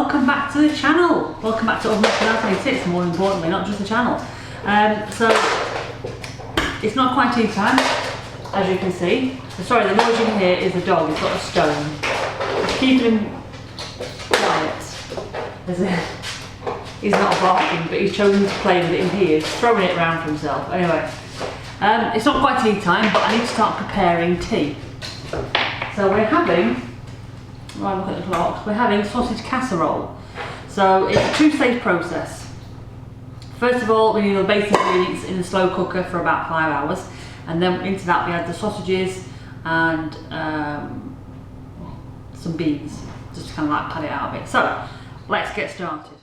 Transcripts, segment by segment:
welcome back to the channel. Welcome back to Oven Personality Tips, more importantly, not just the channel. So it's not quite tea time, as you can see. Sorry, the noise you can hear is the dog. He's got a stone. Just keeping him quiet. He's not barking, but he's chosen to play with it in here. He's throwing it around for himself. Anyway, it's not quite tea time, but I need to start preparing tea. So we're having, right, look at the clock, we're having sausage casserole. So it's a two-stage process. First of all, we need the basic ingredients in the slow cooker for about 5 hours, and then into that we add the sausages and some beans, just to kind of like pad it out a bit. So let's get started.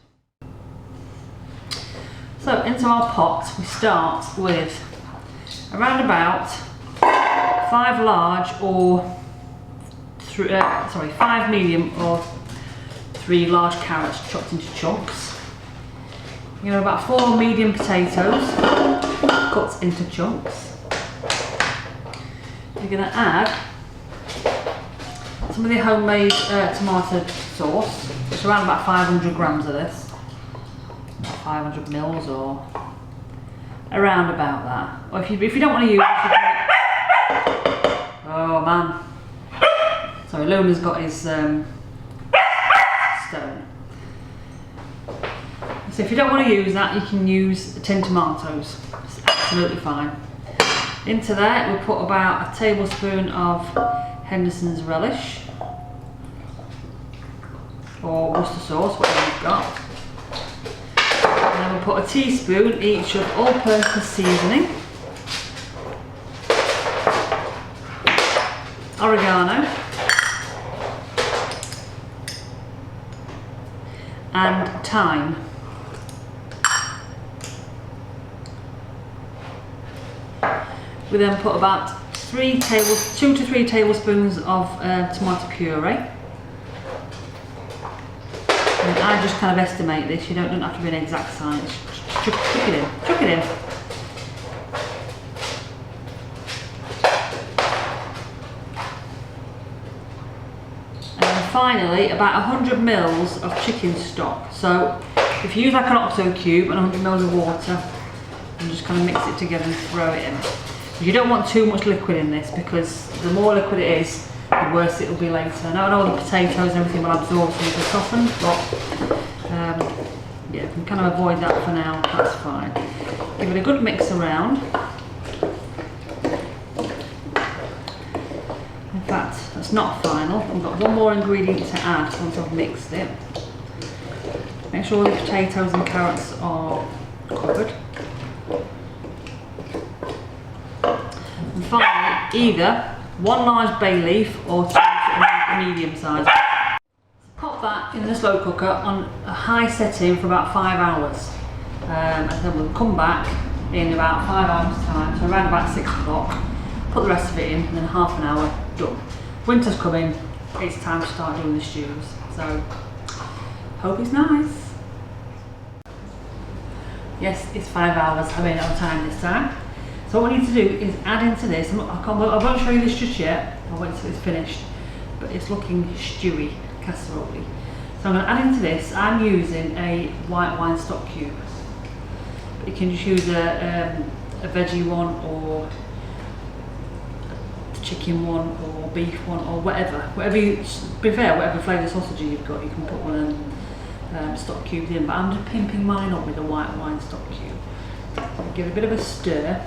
So into our pot we start with around about 5 large or 5 medium or 3 large carrots chopped into chunks. You know, about 4 medium potatoes cut into chunks. You're going to add some of the homemade tomato sauce. It's around about 500 grams of this, about 500 mils or around about that. Or if you don't want to use it, oh man. Sorry, Luna's got his stone. So if you don't want to use that, you can use tinned tomatoes. It's absolutely fine. Into that we'll put about a tablespoon of Hendersons relish or Worcester sauce, whatever you've got. And then we'll put a teaspoon each of all-purpose seasoning, oregano, and thyme. We then put about 2 to 3 tablespoons of tomato puree. And I just kind of estimate this. You don't have to be an exact science. Chuck it in. Chuck it in. And finally, about 100 mils of chicken stock. So if you use like an OXO cube and 100 mils of water, and just kind of mix it together and throw it in. You don't want too much liquid in this, because the more liquid it is, the worse it will be later. I know all the potatoes and everything will absorb some of the soften, but yeah, we can kind of avoid that for now. That's fine. Give it a good mix around. In fact, that's not final. We've got one more ingredient to add once I've mixed it. Make sure all the potatoes and carrots are covered. And finally, either 1 large bay leaf or 2 medium size. Pop that in the slow cooker on a high setting for about 5 hours. And then we'll come back in about 5 hours time, so around about 6 o'clock. Put the rest of it in, and then half an hour, done. Winter's coming, it's time to start doing the stews. So, hope it's nice. Yes, it's 5 hours, I made it on time this time. So what we need to do is add into this, I won't show you this just yet, I'll wait until it's finished, but it's looking stewy, casserole. So I'm going to add into this, I'm using a white wine stock cube. But you can just use a veggie one or a chicken one or beef one or whatever you prefer, whatever flavour sausage you've got, you can put one of them stock cubes in, but I'm just pimping mine up with a white wine stock cube. Give it a bit of a stir.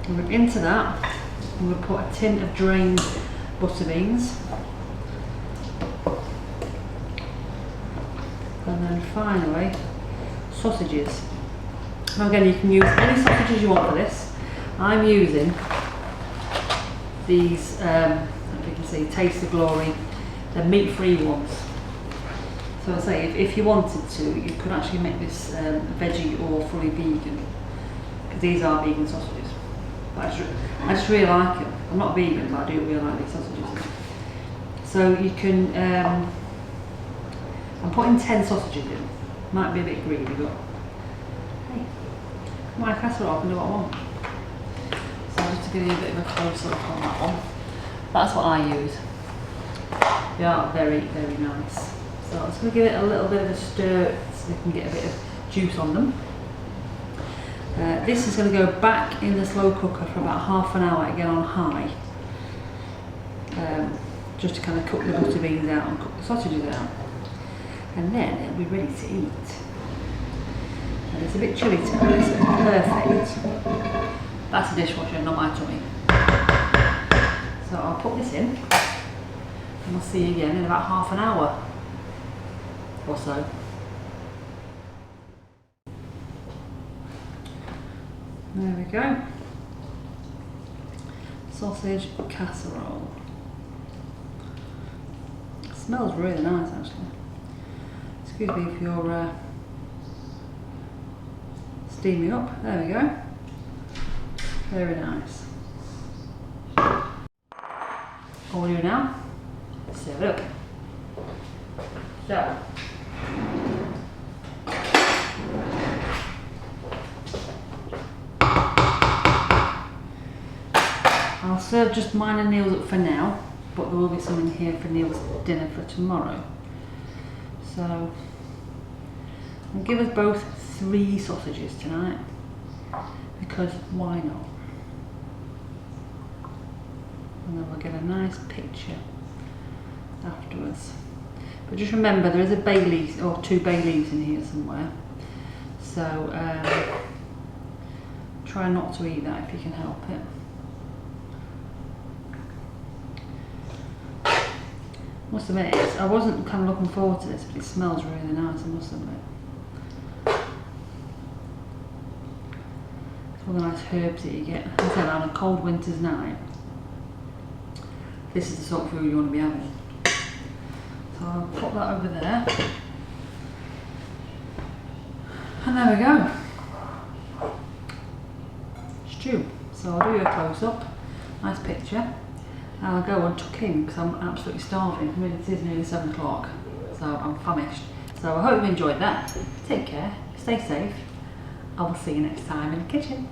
And into that, I'm going to put a tin of drained Butterbeans. And then finally, sausages. Now again, you can use any sausages you want for this. I'm using these, as you can see, Taste of Glory, they're meat-free ones. So I say, if you wanted to, you could actually make this veggie or fully vegan, because these are vegan sausages. But I just really like it. I'm not vegan, but I do really like these sausages. So you can, I'm putting 10 sausages in. Might be a bit greedy, but hey, my casserole, I can do what I want. So just to give you a bit of a close up on that one. That's what I use. They are very, very nice. So So I'm just going to give it a little bit of a stir so they can get a bit of juice on them. This is going to go back in the slow cooker for about half an hour, again on high, just to kind of cook the butter beans out and cook the sausages out, and then it'll be ready to eat. And it's a bit chilly tonight, so it's perfect. That's a dishwasher, not my tummy. So I'll put this in, and we'll see you again in about half an hour or so. There we go. Sausage casserole. It smells really nice actually. Excuse me if you're steaming up. There we go. Very nice. All we do now, serve it up. So, I'll serve just mine and Neil's up for now, but there will be some in here for Neil's dinner for tomorrow. So, I'll give us both 3 sausages tonight, because why not? And then we'll get a nice picture afterwards. But just remember, there is a bay leaf or 2 bay leaves in here somewhere, so try not to eat that if you can help it. Must admit, I wasn't kind of looking forward to this, but it smells really nice, I must admit. It's all the nice herbs that you get. As I said, on a cold winter's night, this is the sort of food you want to be having. So I'll put that over there. And there we go. Stew. So I'll do a close-up, nice picture. I'll go and tuck in because I'm absolutely starving. I mean, it is nearly 7 o'clock, so I'm famished. So I hope you enjoyed that. Take care, stay safe. I will see you next time in the kitchen.